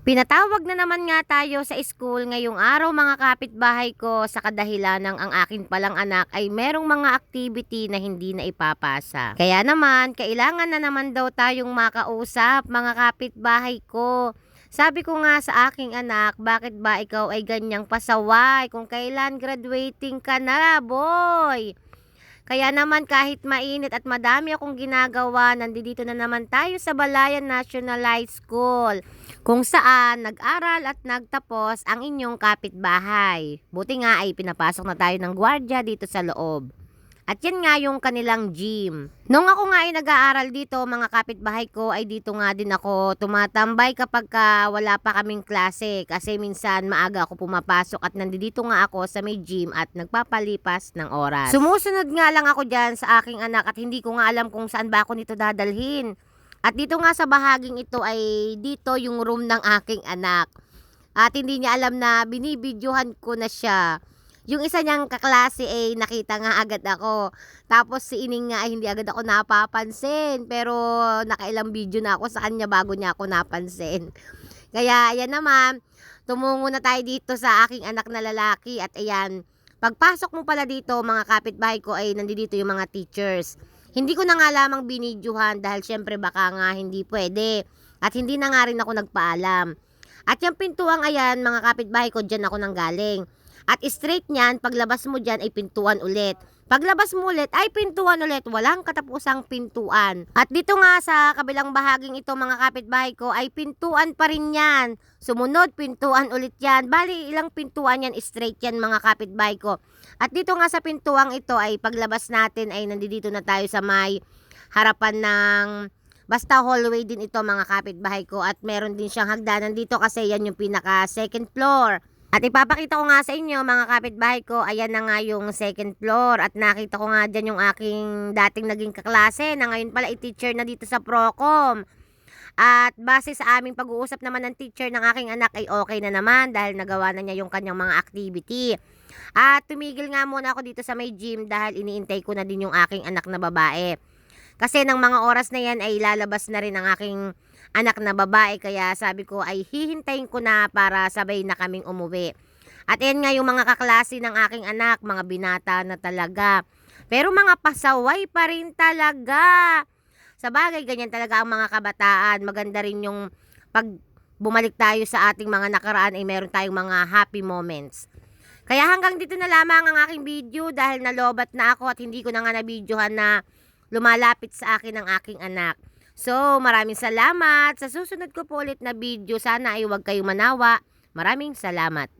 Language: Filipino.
Pinatawag na naman nga tayo sa school ngayong araw mga kapitbahay ko sa kadahilan ng ang akin palang anak ay merong mga activity na hindi na ipapasa. Kaya naman, kailangan na naman daw tayong makausap mga kapitbahay ko. Sabi ko nga sa aking anak, bakit ba ikaw ay ganyang pasaway kung kailan graduating ka na, boy? Kaya naman kahit mainit at madami akong ginagawa, nandito na naman tayo sa Balayan National High School, kung saan nag-aral at nagtapos ang inyong kapitbahay. Buti nga ay pinapasok na tayo ng gwardiya dito sa loob. At yan nga yung kanilang gym. Nung ako nga ay nag-aaral dito, mga kapitbahay ko, ay dito nga din ako tumatambay kapag wala pa kaming klase. Kasi minsan maaga ako pumapasok at nandito nga ako sa may gym at nagpapalipas ng oras. Sumusunod nga lang ako dyan sa aking anak at hindi ko nga alam kung saan ba ako nito dadalhin. At dito nga sa bahaging ito ay dito yung room ng aking anak. At hindi niya alam na binibidyohan ko na siya. Yung isa niyang kaklase ay nakita nga agad ako. Tapos si Ining nga ay hindi agad ako napapansin. Pero nakailang video na ako sa kanya bago niya ako napansin. Kaya ayan naman, tumungo na tayo dito sa aking anak na lalaki. At ayan, pagpasok mo pala dito mga kapitbahay ko ay nandito yung mga teachers. Hindi ko na nga lamang binidyuhan dahil syempre baka nga hindi pwede. At hindi na nga rin ako nagpaalam. At yung pintuang ayan mga kapitbahay ko, dyan ako nang galing. At straight niyan, paglabas mo dyan ay pintuan ulit. Paglabas mo ulit ay pintuan ulit. Walang katapusang pintuan. At dito nga sa kabilang bahaging ito mga kapitbahay ko ay pintuan pa rin yan. Sumunod, pintuan ulit yan. Bali, ilang pintuan yan, straight yan mga kapitbahay ko. At dito nga sa pintuang ito ay paglabas natin ay nandito na tayo sa may harapan ng basta hallway din ito mga kapitbahay ko. At meron din siyang hagdanan dito kasi yan yung pinaka second floor. At ipapakita ko nga sa inyo mga kapitbahay ko, ayan na nga yung second floor. At nakita ko nga dyan yung aking dating naging kaklase na ngayon pala i-teacher na dito sa Procom. At base sa aming pag-uusap naman ng teacher ng aking anak ay okay na naman dahil nagawa na niya yung kanyang mga activity. At tumigil nga muna ako dito sa may gym dahil iniintay ko na din yung aking anak na babae. Kasi ng mga oras na yan ay lalabas na rin ang aking anak na babae. Kaya sabi ko ay hihintayin ko na para sabay na kaming umuwi. At yan nga yung mga kaklase ng aking anak, mga binata na talaga. Pero mga pasaway pa rin talaga. Sa bagay, ganyan talaga ang mga kabataan. Maganda rin yung pag bumalik tayo sa ating mga nakaraan ay meron tayong mga happy moments. Kaya hanggang dito na lamang ang aking video dahil nalobat na ako at hindi ko na nga nabidyohan na lumalapit sa akin ang aking anak. So, maraming salamat. Sa susunod ko po ulit na video, sana ay huwag kayong manawa. Maraming salamat.